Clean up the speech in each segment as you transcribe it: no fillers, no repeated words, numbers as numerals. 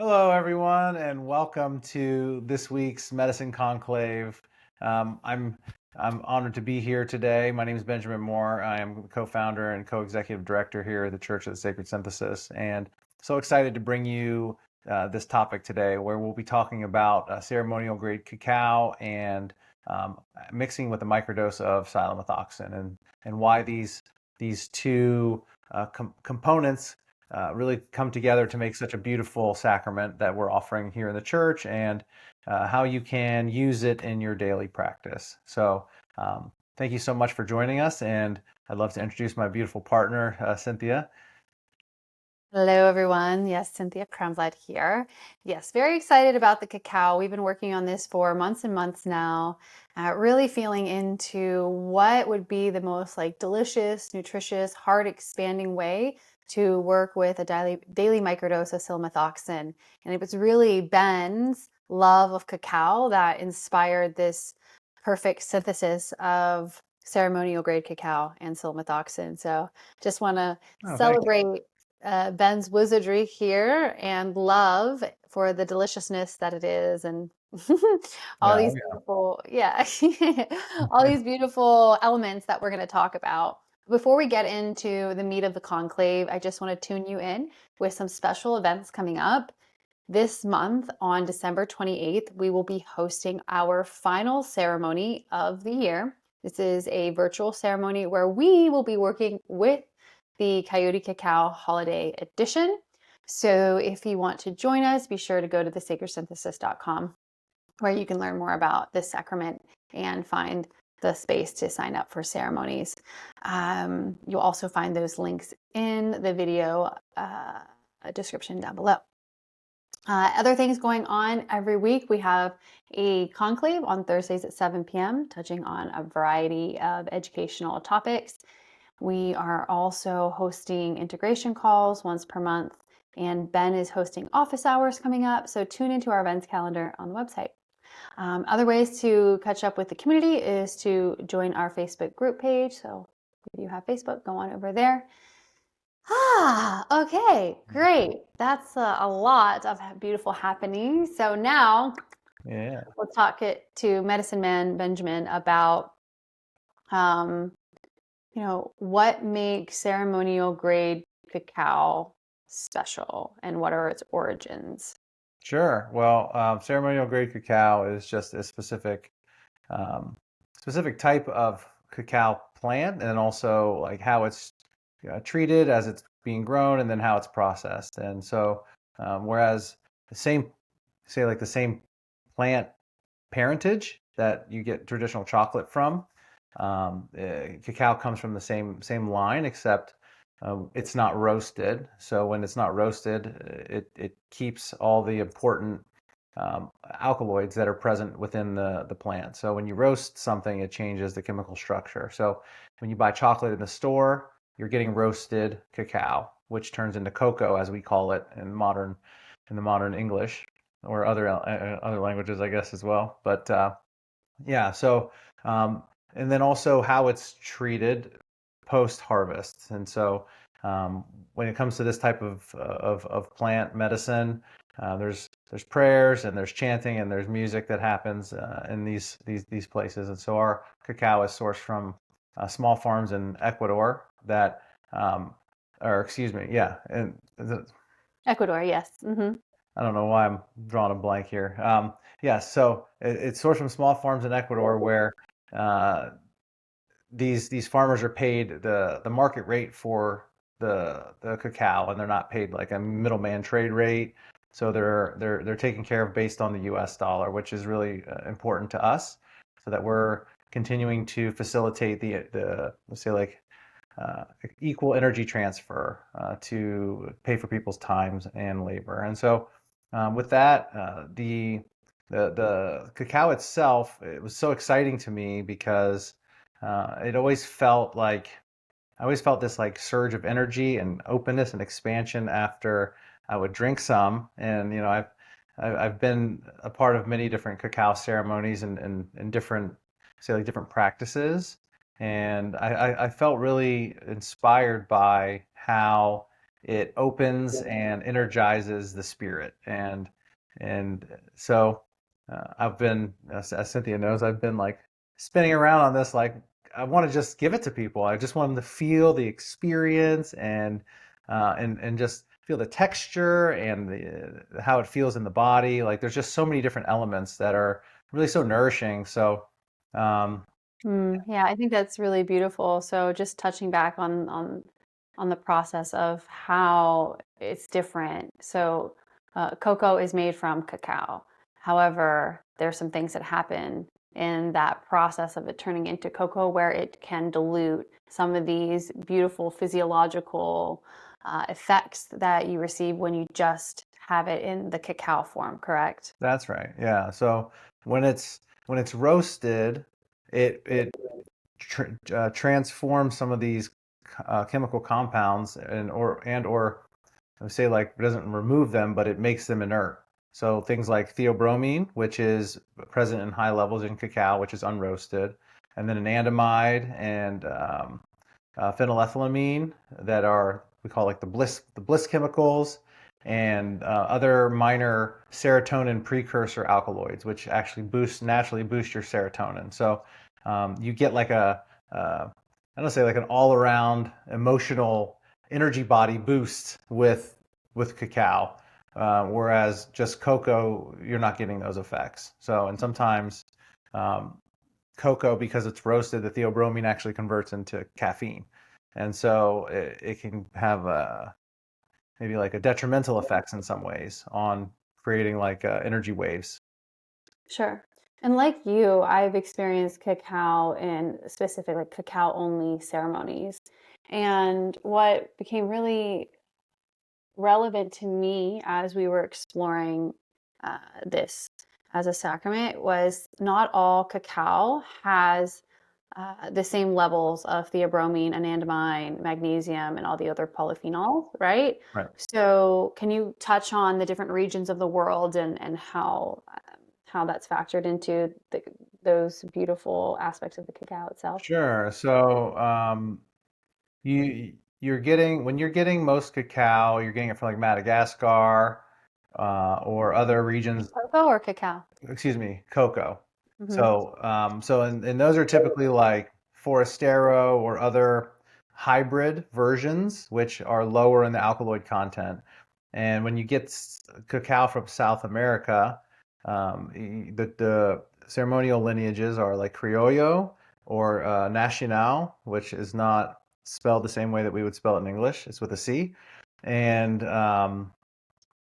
Hello, everyone, and welcome to this week's Medicine Conclave. Um, I'm I'm honored to be here today. My name is Benjamin Moore. I am the co-founder and co-executive director here at the Church of the Sacred Synthesis, and so excited to bring you this topic today, where we'll be talking about ceremonial grade cacao and mixing with a microdose of psilomethoxin, and why these two components really come together to make such a beautiful sacrament that we're offering here in the church, and how you can use it in your daily practice. So, thank you so much for joining us, and I'd love to introduce my beautiful partner, Cynthia. Hello, everyone. Yes, Cynthia Kramblad here. Yes, very excited about the cacao. We've been working on this for months and months now, really feeling into what would be the most delicious, nutritious, heart expanding way to work with a daily microdose of silmethoxin. And it was really Ben's love of cacao that inspired this perfect synthesis of ceremonial grade cacao and silmethoxin. So just want to Oh, thank you. celebrate Ben's wizardry here and love for the deliciousness that it is and all Yeah, these beautiful, yeah, all these beautiful elements that we're going to talk about. Before we get into the meat of the conclave, I just want to tune you in with some special events coming up. This month on December 28th, we will be hosting our final ceremony of the year. This is a virtual ceremony where we will be working with the Coyote Cacao Holiday Edition. So if you want to join us, be sure to go to thesacredsynthesis.com where you can learn more about this sacrament and find the space to sign up for ceremonies. You'll also find those links in the video description down below. Other things going on every week, we have a conclave on Thursdays at 7 p.m., touching on a variety of educational topics. We are also hosting integration calls once per month, and Ben is hosting office hours coming up, so tune into our events calendar on the website. Other ways to catch up with the community is to join our Facebook group page. So if you have Facebook, go on over there. Okay, great. That's a lot of beautiful happenings. So now Yeah, we'll talk it to Medicine Man Benjamin about, um, what makes ceremonial grade cacao special and what are its origins. sure. Well, ceremonial grade cacao is just a um, specific type of cacao plant, and also like how it's treated as it's being grown, and then how it's processed. And so, whereas the same, say like the same plant parentage that you get traditional chocolate from, cacao comes from the same line, except it's not roasted. So when it's not roasted, it keeps all the important alkaloids that are present within the plant. So when you roast something, it changes the chemical structure. So when you buy chocolate in the store, you're getting roasted cacao, which turns into cocoa, as we call it in the modern English, or other languages, I guess, as well. But yeah, so um, and then also how it's treated post harvest. And so when it comes to this type of plant medicine, there's prayers, and there's chanting, and there's music that happens in these places. And so our cacao is sourced from small farms in Ecuador that, or excuse me, yeah, and Ecuador, yes. I don't know why I'm drawing a blank here. Yeah, so it's sourced from small farms in Ecuador, where uh, these farmers are paid the market rate for the cacao, and they're not paid like a middleman trade rate. So they're taken care of based on the U.S. dollar, which is really important to us, so that we're continuing to facilitate the let's say like uh, equal energy transfer to pay for people's times and labor. And so, with that, the cacao itself, it was so exciting to me because it always felt like I always felt this like surge of energy and openness and expansion after I would drink some. And I've been a part of many different cacao ceremonies, and different, say like different practices, and I felt really inspired by how it opens and energizes the spirit. And so I've been, as Cynthia knows, I've been like spinning around on this. Like I want to just give it to people. I just want them to feel the experience and just feel the texture and how it feels in the body. Like there's just so many different elements that are really so nourishing. So um, Yeah, I think that's really beautiful. So just touching back on the process of how it's different. So cocoa is made from cacao. However, there's some things that happen in that process of it turning into cocoa where it can dilute some of these beautiful physiological effects that you receive when you just have it in the cacao form, correct? that's right. Yeah. So when it's roasted, it transforms some of these chemical compounds and or I would say like it doesn't remove them, but it makes them inert. So things like theobromine, which is present in high levels in cacao, which is unroasted, and then anandamide and phenylethylamine that are we call like the bliss chemicals and other minor serotonin precursor alkaloids, which actually naturally boost your serotonin. So you get like I don't say like an all around emotional energy body boost with cacao, whereas just cocoa you're not getting those effects. So and sometimes um, cocoa, because it's roasted, the theobromine actually converts into caffeine. And so it can have maybe like a detrimental effects in some ways on creating like energy waves. Sure. And like you, I've experienced cacao in specific, like cacao only ceremonies. And what became really relevant to me as we were exploring this as a sacrament was not all cacao has the same levels of theobromine, anandamide, magnesium, and all the other polyphenols, right? Right. So, can you touch on the different regions of the world and how that's factored into those beautiful aspects of the cacao itself? Sure. So you're getting when you're getting most cacao, you're getting it from like Madagascar or other regions. Cocoa or cacao? Excuse me, cocoa. Hmm. So those are typically like Forastero or other hybrid versions, which are lower in the alkaloid content. And when you get cacao from South America, the ceremonial lineages are like Criollo or Nacional, which is not spelled the same way that we would spell it in English. It's with a C. And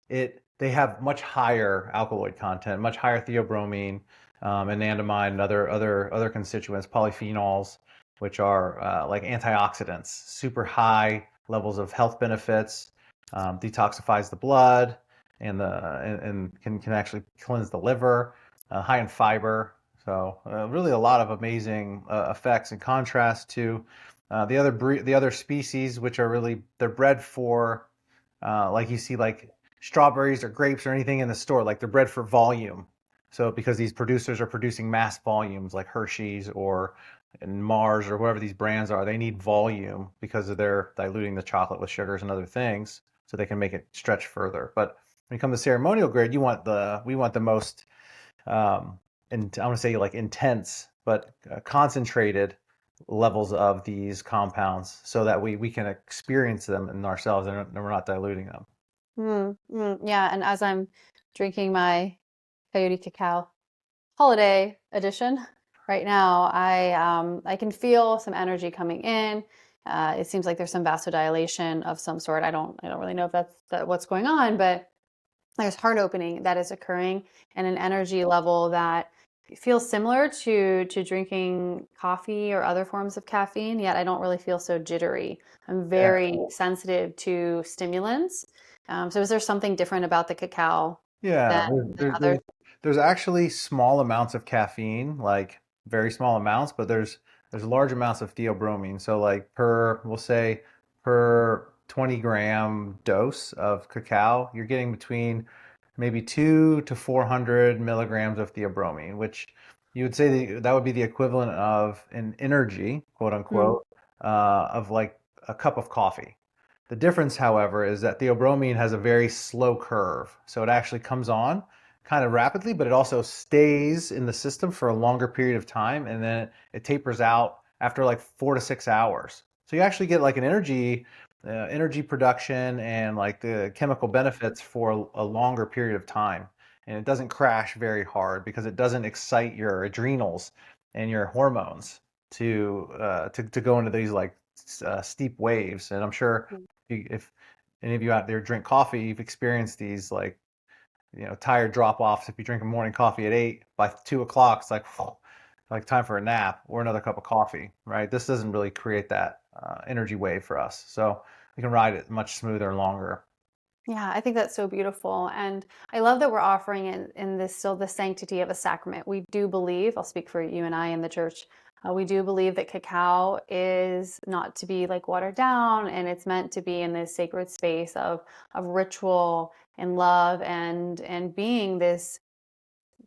it they have much higher alkaloid content, much higher theobromine, anandamide, and other constituents, polyphenols, which are like antioxidants, super high levels of health benefits, detoxifies the blood, and can actually cleanse the liver, high in fiber. So really a lot of amazing effects in contrast to the other species, which are really they're bred for like you see like strawberries or grapes or anything in the store, like they're bred for volume. So because these producers are producing mass volumes like Hershey's or Mars or whatever these brands are, they need volume because of their diluting the chocolate with sugars and other things so they can make it stretch further. But when you come to ceremonial grade, we want the most and I want to say like intense but concentrated levels of these compounds so that we can experience them in ourselves and we're not diluting them. Yeah, and as I'm drinking my Coyote Cacao holiday edition right now, I can feel some energy coming in. It seems like there's some vasodilation of some sort. I don't really know if what's going on, but there's heart opening that is occurring and an energy level that feels similar to drinking coffee or other forms of caffeine, yet I don't really feel so jittery. I'm Yeah. very sensitive to stimulants. So is there something different about the cacao Yeah, than others? there's actually small amounts of caffeine, like very small amounts, but there's large amounts of theobromine. So like we'll say per 20-gram dose of cacao, you're getting between maybe 2 to 400 milligrams of theobromine, which you would say that would be the equivalent of an energy, quote Mm, unquote, of like a cup of coffee. The difference, however, is that theobromine has a very slow curve. So it actually comes on kind of rapidly, but it also stays in the system for a longer period of time, and then it tapers out after like 4 to 6 hours. So you actually get like an energy production and like the chemical benefits for a longer period of time. And it doesn't crash very hard because it doesn't excite your adrenals and your hormones to go into these like steep waves. And I'm sure if any of you out there drink coffee, you've experienced these like, tired drop offs. If you drink a morning coffee at 8, by 2 o'clock, it's like time for a nap or another cup of coffee, right? This doesn't really create that energy wave for us. So we can ride it much smoother and longer. Yeah, I think that's so beautiful. And I love that we're offering in this still the sanctity of a sacrament. We do believe, I'll speak for you and I in the church, we do believe that cacao is not to be like watered down, and it's meant to be in this sacred space of ritual and love and being this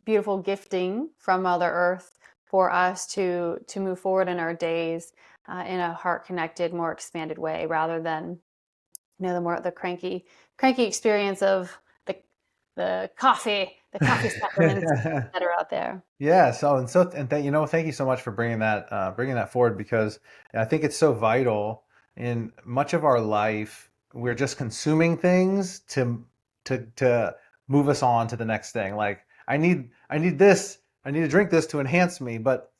beautiful gifting from Mother Earth for us to move forward in our days in a heart connected, more expanded way, rather than the cranky experience of the the coffee supplements that are out there. Yeah, thank you so much for bringing that forward, because I think it's so vital in much of our life. We're just consuming things to move us on to the next thing. Like I need this, I need to drink this to enhance me, but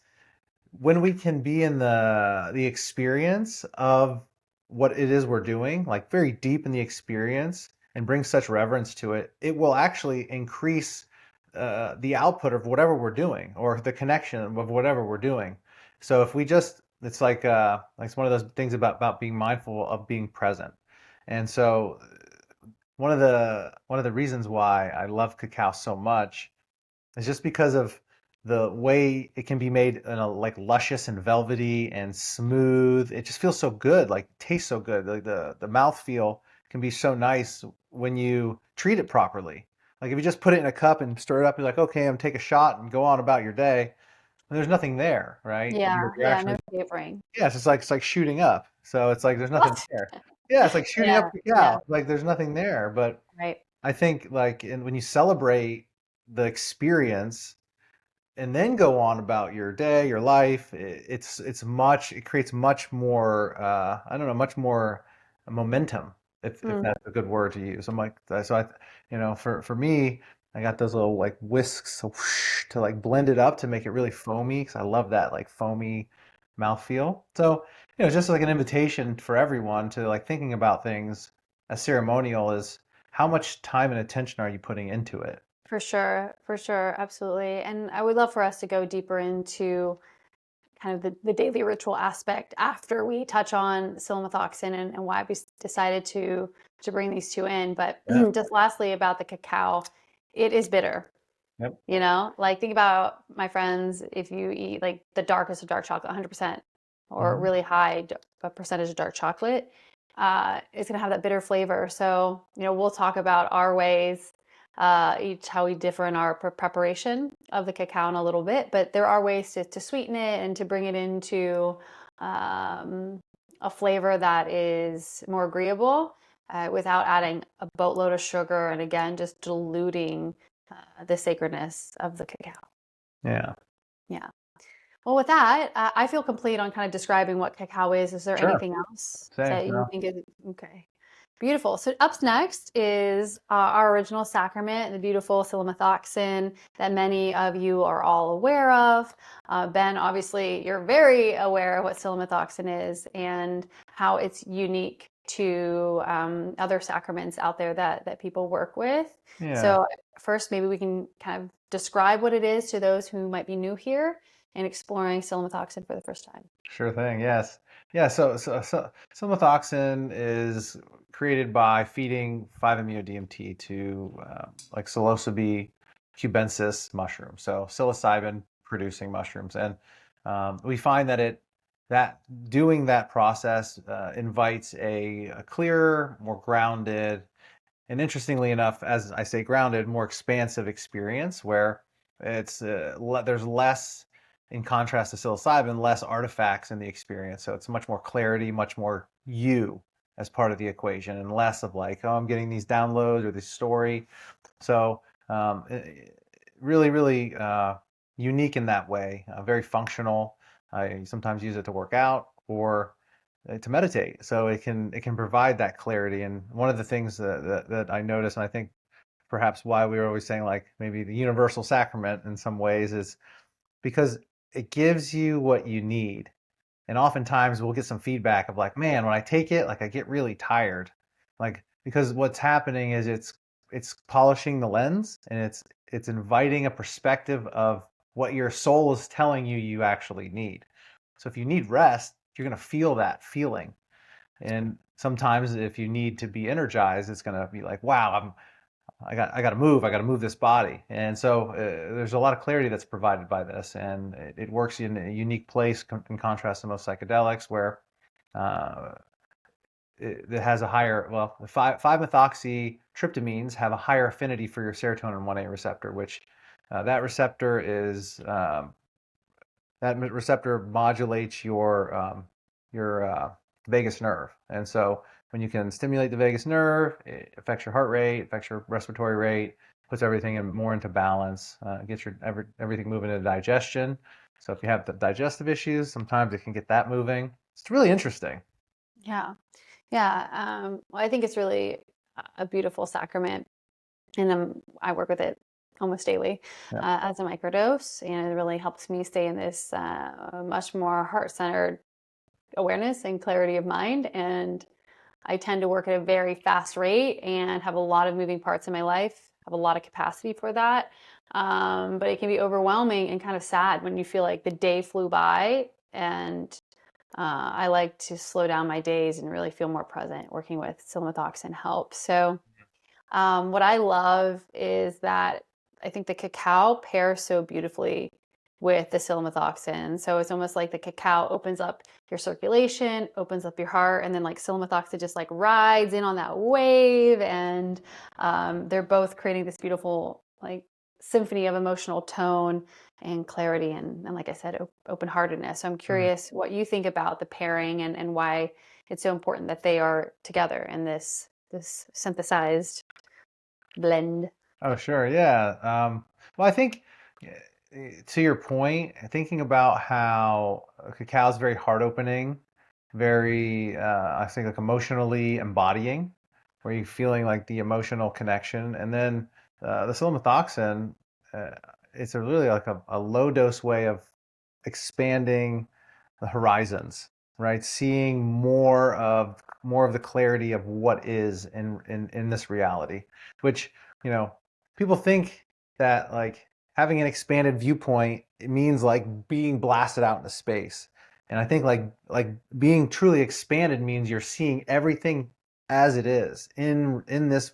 when we can be in the experience of what it is we're doing, like very deep in the experience, and bring such reverence to it, it will actually increase the output of whatever we're doing, or the connection of whatever we're doing. So if we just, it's like it's one of those things about being mindful of being present. And so one of the reasons why I love cacao so much is just because of the way it can be made in a like luscious and velvety and smooth. It just feels so good, like tastes so good. Like the mouthfeel can be so nice when you treat it properly. Like if you just put it in a cup and stir it up, you're like, okay, I'm take a shot and go on about your day. And there's nothing there, right? Yeah, You're yeah, no actually, savoring. yeah, it's like shooting up. So it's like there's nothing What? there. Yeah, it's like shooting up Yeah, yeah, cacao. Like there's nothing there. But right. I think like when you celebrate the experience and then go on about your day, your life, it creates much more, I don't know, much more momentum, if Mm, that's a good word to use. I'm like, so for me, I got those little like whisks, so whoosh, to like blend it up to make it really foamy, because I love that like foamy mouthfeel. So, just like an invitation for everyone to like thinking about things as ceremonial is, how much time and attention are you putting into it? for sure, absolutely. And I would love for us to go deeper into kind of the daily ritual aspect after we touch on silimathoxin and why we decided to bring these two in. But Yeah. just lastly about the cacao, it is bitter. Yep. Like think about my friends, if you eat like the darkest of dark chocolate, 100%, or Mhm. really high percentage of dark chocolate, it's going to have that bitter flavor. So, we'll talk about our ways, each how we differ in our preparation of the cacao in a little bit, but there are ways to sweeten it and to bring it into um, a flavor that is more agreeable without adding a boatload of sugar and again, just diluting the sacredness of the cacao. Yeah. Yeah. Well, with that, I feel complete on kind of describing what cacao is. Is there Sure. anything else Same. that you No. think is okay? Beautiful. So up next is our original sacrament, the beautiful silimathoxin that many of you are all aware of. Ben, obviously, you're very aware of what silimathoxin is and how it's unique to other sacraments out there that people work with. Yeah. So first, maybe we can kind of describe what it is to those who might be new here and exploring silimathoxin for the first time. Sure thing. Yes. Yeah. So cimethoxin is created by feeding 5-MeO-DMT to like psilocybe cubensis mushrooms. So psilocybin producing mushrooms, and we find that doing that process invites a clearer, more grounded, and interestingly enough, as I say, grounded, more expansive experience where there's less, in contrast to psilocybin, less artifacts in the experience. So it's much more clarity, much more you as part of the equation, and less of like, oh, I'm getting these downloads or this story. So really, really unique in that way, very functional. I sometimes use it to work out or to meditate. So it can provide that clarity. And one of the things that I notice, and I think perhaps why we were always saying like maybe the universal sacrament in some ways, is because it gives you what you need. And oftentimes we'll get some feedback of like, man, when I take it, like I get really tired. Like because what's happening is it's polishing the lens, and it's inviting a perspective of what your soul is telling you you actually need. So if you need rest, you're going to feel that feeling. And sometimes if you need to be energized, it's going to be like, wow, I got to move this body. And so there's a lot of clarity that's provided by this, and it works in a unique place in contrast to most psychedelics, where uh, it has a higher, well, the 5-methoxytryptamines have a higher affinity for your serotonin 1A receptor, which that receptor is that receptor modulates your vagus nerve. And so when you can stimulate the vagus nerve, it affects your heart rate, affects your respiratory rate, puts everything more into balance, gets everything moving into digestion. So if you have the digestive issues, sometimes it can get that moving. It's really interesting. Yeah. Yeah. Well, I think it's really a beautiful sacrament, and I work with it almost daily Yeah. as a microdose, and it really helps me stay in this much more heart-centered awareness and clarity of mind. And I tend to work at a very fast rate and have a lot of moving parts in my life, have a lot of capacity for that. But it can be overwhelming and kind of sad when you feel like the day flew by. And I like to slow down my days and really feel more present. Working with Psilomethoxin helps. So what I love is that I think the cacao pairs so beautifully with the Psilomethoxin. So it's almost like the cacao opens up your circulation, opens up your heart, and then like Psilomethoxin just like rides in on that wave, and they're both creating this beautiful like symphony of emotional tone and clarity, and like I said, open-heartedness. So I'm Mhm. curious what you think about the pairing, and why it's so important that they are together in this synthesized blend. Oh, sure. Yeah. Well, I think to your point, thinking about how cacao is very heart opening, very, I think like emotionally embodying, where you're feeling like the emotional connection. And then the cinemathoxin, uh, it's a really like a low dose way of expanding the horizons, right? Seeing more of the clarity of what is in this reality, which, you know, people think that like having an expanded viewpoint, it means like being blasted out into space. And I think like being truly expanded means you're seeing everything as it is in this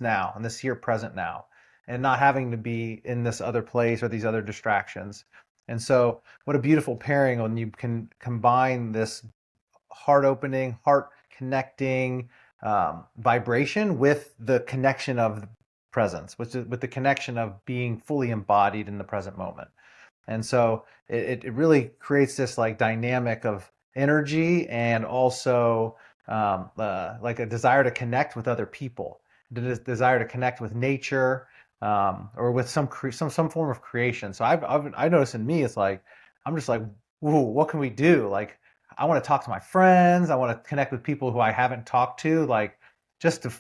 now, in this here present now, and not having to be in this other place or these other distractions. And so what a beautiful pairing when you can combine this heart opening, heart connecting vibration with the connection of presence, which is with the connection of being fully embodied in the present moment. And so it really creates this like dynamic of energy, and also like a desire to connect with other people, the desire to connect with nature, or with some form of creation. So I noticed in me, it's like I'm just like, ooh, what can we do? Like I want to talk to my friends. I want to connect with people who I haven't talked to, like just to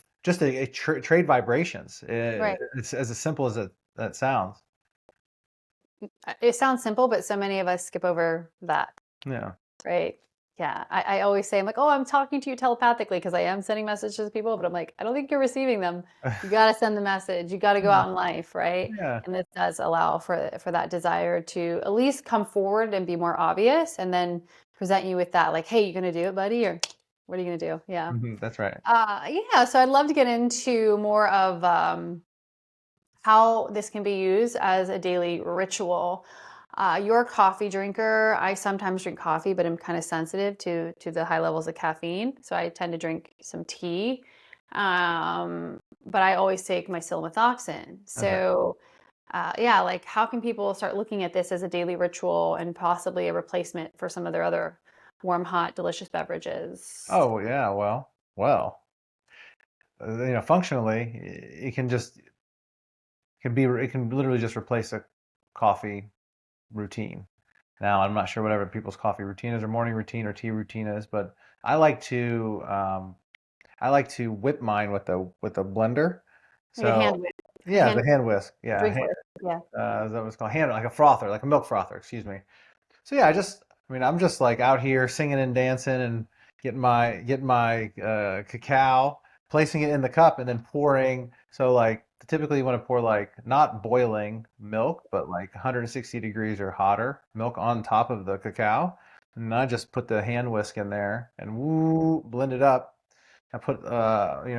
trade vibrations. Right. It's as simple as that sounds. It sounds simple, but so many of us skip over that, Yeah. right? Yeah. I always say, I'm like, oh, I'm talking to you telepathically because I am sending messages to people, but I'm like, I don't think you're receiving them. You got to send the message. You got to go Yeah. out in life, right? Yeah. And this does allow for that desire to at least come forward and be more obvious, and then present you with that, like, hey, you gonna do it, buddy, or what are you gonna do? Yeah. That's right. Yeah. So I'd love to get into more of how this can be used as a daily ritual. You're a coffee drinker. I sometimes drink coffee, but I'm kind of sensitive to the high levels of caffeine, so I tend to drink some tea. But I always take my Silmethoxin. Okay. So, yeah, like how can people start looking at this as a daily ritual and possibly a replacement for some of their other warm, hot, delicious beverages? Oh, yeah. Well. Well, functionally, it can just it can literally just replace a coffee routine. Now, I'm not sure whatever people's coffee routine is, or morning routine, or tea routine is, but I like to I like to whip mine with a blender. Like a So hand whip, a yeah, hand the hand whisk. Yeah, drink whip. Yeah. is that what it's called? Hand, like a frother, like a milk frother. Excuse me. So yeah, I mean, I'm just like out here singing and dancing and getting my cacao, placing it in the cup, and then pouring. So like typically you want to pour like not boiling milk, but like 160 degrees or hotter milk on top of the cacao. And I just put the hand whisk in there and woo, blend it up. I put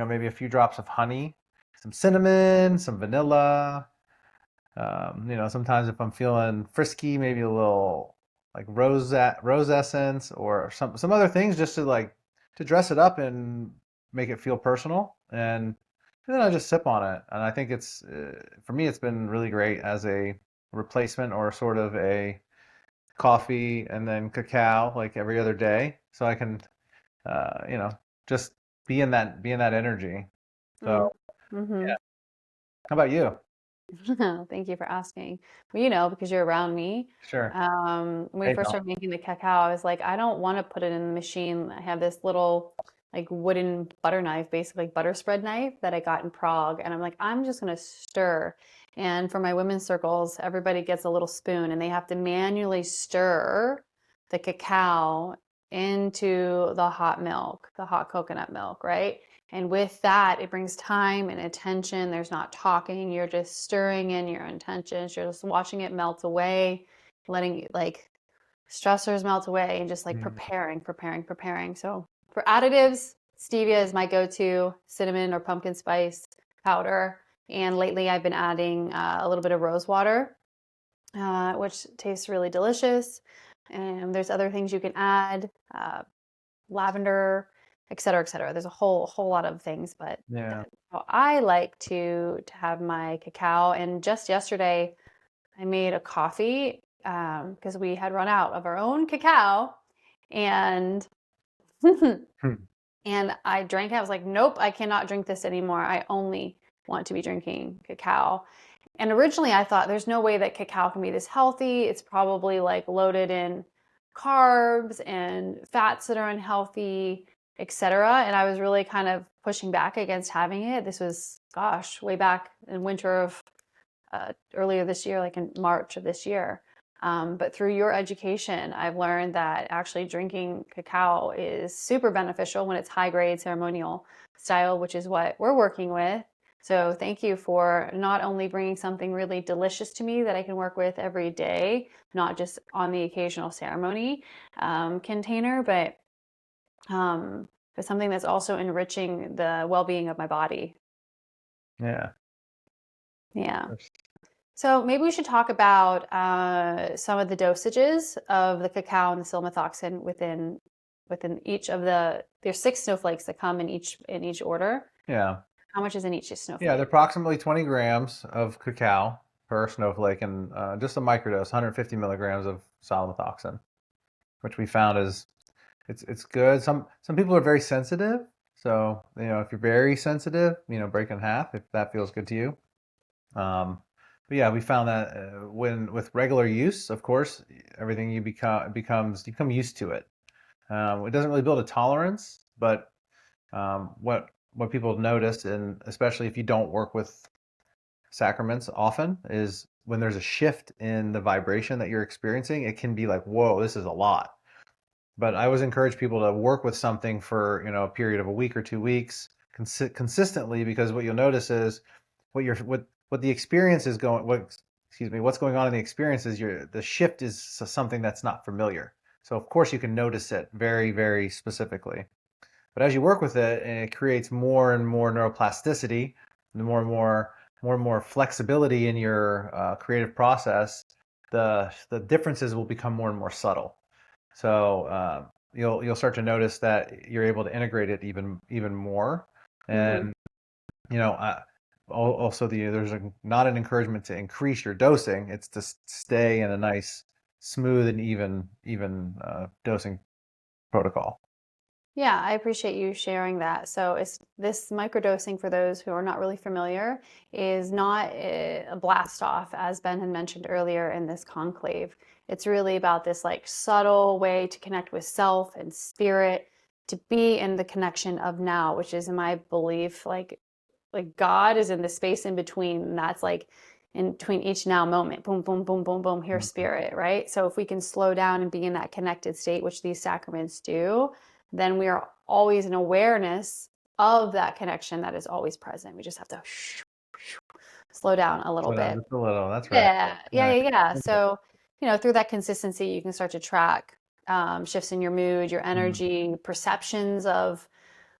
maybe a few drops of honey, some cinnamon, some vanilla. Sometimes if I'm feeling frisky, maybe a little like rose essence or some other things just to like to dress it up and make it feel personal. And then I just sip on it. And I think it's for me, it's been really great as a replacement or sort of a coffee and then cacao like every other day, so I can just be in that energy. So Mm-hmm. yeah. How about you? Thank you for asking. Well, because you're around me. Sure. When we Hey, first no. started making the cacao, I was like, I don't want to put it in the machine. I have this little like wooden butter knife, basically butter spread knife that I got in Prague. And I'm like, I'm just gonna stir. And for my women's circles, everybody gets a little spoon and they have to manually stir the cacao into the hot milk, the hot coconut milk, right? And with that, it brings time and attention. There's not talking. You're just stirring in your intentions. You're just watching it melt away, letting like stressors melt away and just like Mm, preparing, preparing, preparing. So for additives, stevia is my go-to, cinnamon or pumpkin spice powder. And lately I've been adding a little bit of rose water, which tastes really delicious. And there's other things you can add. Lavender, et cetera, et cetera. There's a whole lot of things, but yeah. how I like to have my cacao. And just yesterday, I made a coffee because we had run out of our own cacao, and Hmm. and I drank it. I was like, nope, I cannot drink this anymore. I only want to be drinking cacao. And originally I thought there's no way that cacao can be this healthy. It's probably like loaded in carbs and fats that are unhealthy, etc. And I was really kind of pushing back against having it. This was, gosh, way back in winter of earlier this year, like in March of this year. But through your education, I've learned that actually drinking cacao is super beneficial when it's high grade ceremonial style, which is what we're working with. So thank you for not only bringing something really delicious to me that I can work with every day, not just on the occasional ceremony container, um, but something that's also enriching the well-being of my body. Yeah. Yeah. So maybe we should talk about some of the dosages of the cacao and the silimathoxin within each of there's 6 snowflakes that come in each order. Yeah. How much is in each Yeah, they're snowflake? approximately 20 grams of cacao per snowflake and just a microdose, 150 milligrams of salimethoxin, which we found is it's good. Some people are very sensitive, so if you're very sensitive, break in half if that feels good to you. But yeah, we found that when with regular use, of course, everything you become used to it. It doesn't really build a tolerance, but what people notice, and especially if you don't work with sacraments often, is when there's a shift in the vibration that you're experiencing, it can be like, whoa, this is a lot. But I always encourage people to work with something for a period of a week or 2 weeks consistently, because what you'll notice is what the experience is going what excuse me what's going on in the experience is the shift is something that's not familiar. So of course you can notice it very, very specifically. But as you work with it, and it creates more and more neuroplasticity, and more and more flexibility in your creative process, the differences will become more and more subtle. So you'll start to notice that you're able to integrate it even more. Hmm. And also there's not an encouragement to increase your dosing. It's to stay in a nice, smooth and even dosing protocol. Yeah, I appreciate you sharing that. So, it's this microdosing for those who are not really familiar is not a blast off, as Ben had mentioned earlier in this conclave. It's really about this like subtle way to connect with self and spirit, to be in the connection of now, which is in my belief like God is in the space in between, and that's like in between each now moment. Boom, boom, boom, boom, boom. Here's Mhm. spirit, right? So if we can slow down and be in that connected state, which these sacraments do, then we are always in awareness of that connection that is always present. We just have to slow down a little Slow down bit. just a little. That's right. Yeah, yeah, Yeah. yeah, yeah. So, through that consistency, you can start to track shifts in your mood, your Mhm. energy, perceptions of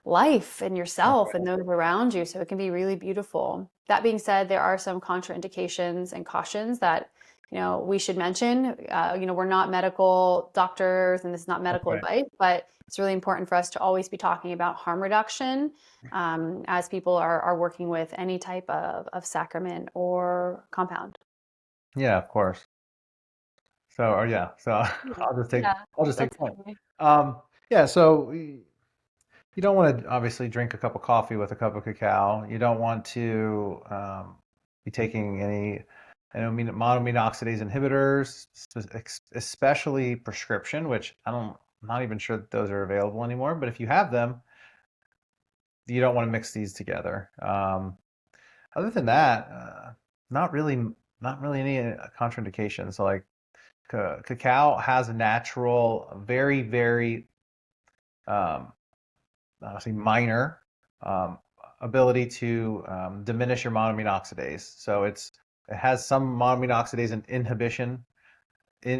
life and That's yourself and right. those around you. So it can be really beautiful. That being said, there are some contraindications and cautions that, we should mention. We're not medical doctors and this is not That's medical right. advice, but it's really important for us to always be talking about harm reduction as people are working with any type of sacrament or compound. Yeah, of course. So, or yeah, so Yeah, yeah, I'll just take that's point. okay. Yeah, so you don't want to obviously drink a cup of coffee with a cup of cacao. You don't want to be taking any monoamine oxidase inhibitors, especially prescription, which I'm not even sure that those are available anymore. But if you have them, you don't want to mix these together. Other than that, not really, not really any contraindications. So like cacao has a natural, very, very um, honestly minor um, ability to diminish your monoamine oxidase. So it has some monoamine oxidase inhibition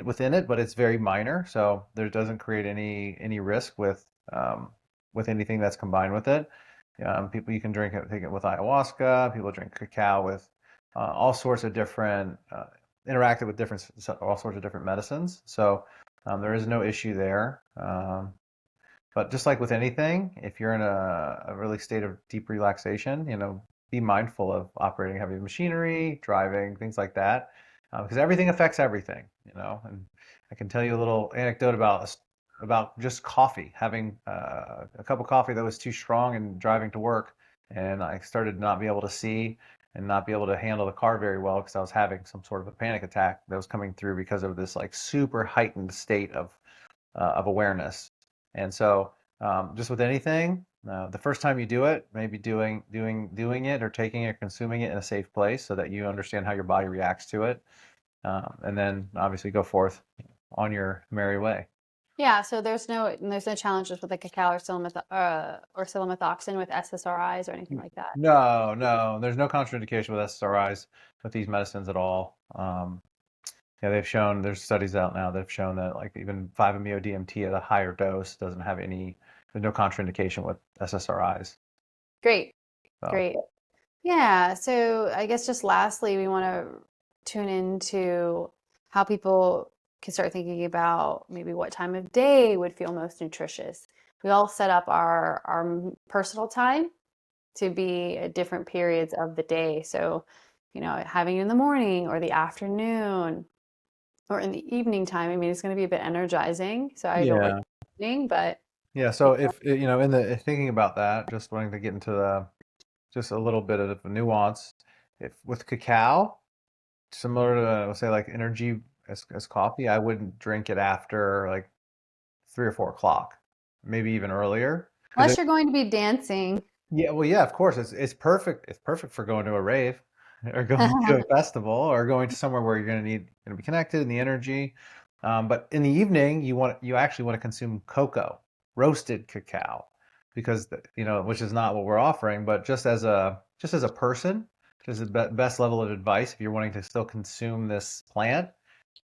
within it, but it's very minor. So there doesn't create any risk with anything that's combined with it. People you can take it with ayahuasca. People drink cacao with all sorts of different interact it with different all sorts of different medicines. So there is no issue there. But just like with anything, if you're in a really state of deep relaxation, be mindful of operating heavy machinery, driving, things like that, because everything affects everything. And I can tell you a little anecdote about just coffee, having a cup of coffee that was too strong and driving to work, and I started to not be able to see and not be able to handle the car very well because I was having some sort of a panic attack that was coming through because of this like super heightened state of awareness. And so, just with anything, the first time you do it, maybe doing it or taking it, consuming it in a safe place so that you understand how your body reacts to it, and then obviously go forth on your merry way. Yeah, so there's no challenges with the cacao or silomethoxin with SSRIs or anything like that. No, no, there's no contraindication with SSRIs with these medicines at all. Yeah, there's studies out now that have shown that like even 5-MeO DMT at a higher dose doesn't have there's no contraindication with SSRIs. Great, So. great. Yeah, so I guess just lastly, we want to tune into how people can start thinking about maybe what time of day would feel most nutritious. We all set up our personal time to be at different periods of the day. So, having it in the morning or the afternoon or in the evening time, I mean, it's going to be a bit energizing. So I don't like Yeah. evening, but Yeah, so if in the thinking about that, just wanting to get into the just a little bit of a nuance, if with cacao, similar to say like energy as coffee, I wouldn't drink it after like 3 or 4 o'clock, maybe even earlier, because unless you're going to be dancing. yeah, well, yeah, of course, it's perfect. It's perfect for going to a rave or going to a festival or going to somewhere where you're going to be connected and the energy. But in the evening, you actually want to consume cocoa, roasted cacao, because which is not what we're offering, but just as a person, just the best level of advice if you're wanting to still consume this plant,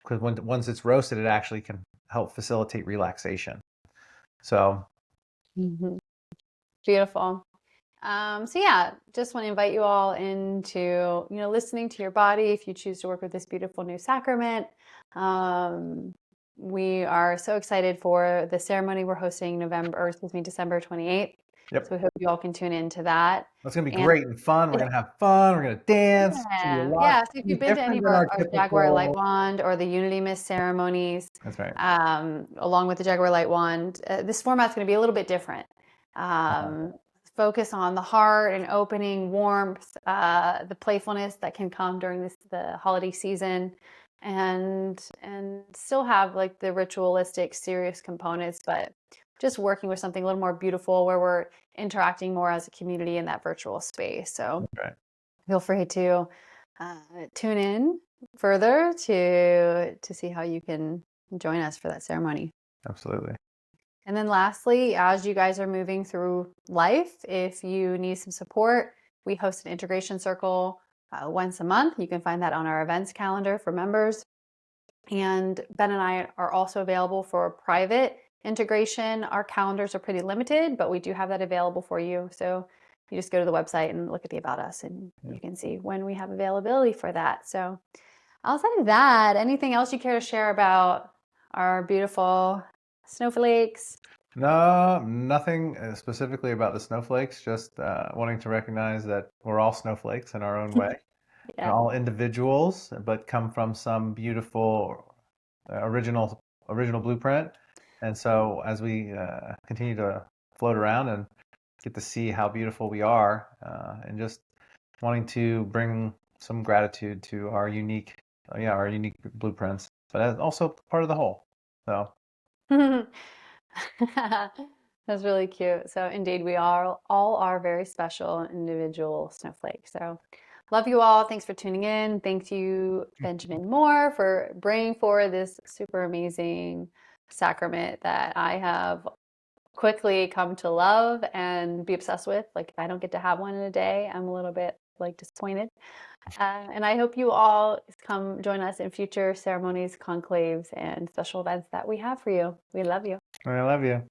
because once it's roasted, it actually can help facilitate relaxation. So, Mhm. Beautiful. So yeah, just want to invite you all into, listening to your body if you choose to work with this beautiful new sacrament. Um, we are so excited for the ceremony we're hosting December 28th. Yep. So we hope you all can tune into that. That's gonna be And great and fun. We're gonna have fun. We're gonna dance. It's gonna be a yeah, lot yeah. So if you've been to any different of than our our Jaguar Light typical. Wand or the Unity Mist ceremonies, That's right. along with the Jaguar Light Wand, this format's going to be a little bit different. Uh-huh. Focus on the heart and opening, warmth, the playfulness that can come during the holiday season, and still have like the ritualistic, serious components, but just working with something a little more beautiful where we're interacting more as a community in that virtual space. So That's right. feel free to uh, tune in further to see how you can join us for that ceremony. Absolutely. And then lastly, as you guys are moving through life, if you need some support, we host an integration circle once a month. You can find that on our events calendar for members. And Ben and I are also available for private integration. Our calendars are pretty limited, but we do have that available for you. So you just go to the website and look at the About Us, and Yeah. you can see when we have availability for that. So outside of that, anything else you care to share about our beautiful snowflakes? No, nothing specifically about the snowflakes, just wanting to recognize that we're all snowflakes in our own way and Yeah. all individuals, but come from some beautiful original blueprint. And so as we continue to float around and get to see how beautiful we are, and just wanting to bring some gratitude to our unique blueprints, but as also part of the whole. So, That's really cute. So indeed, we are all are very special individual snowflakes. So love you all. Thanks for tuning in. Thank you, Benjamin Moore, for bringing forward this super amazing sacrament that I have quickly come to love and be obsessed with. Like if I don't get to have one in a day, I'm a little bit like disappointed. And I hope you all come join us in future ceremonies, conclaves, and special events that we have for you. We love you. I love you.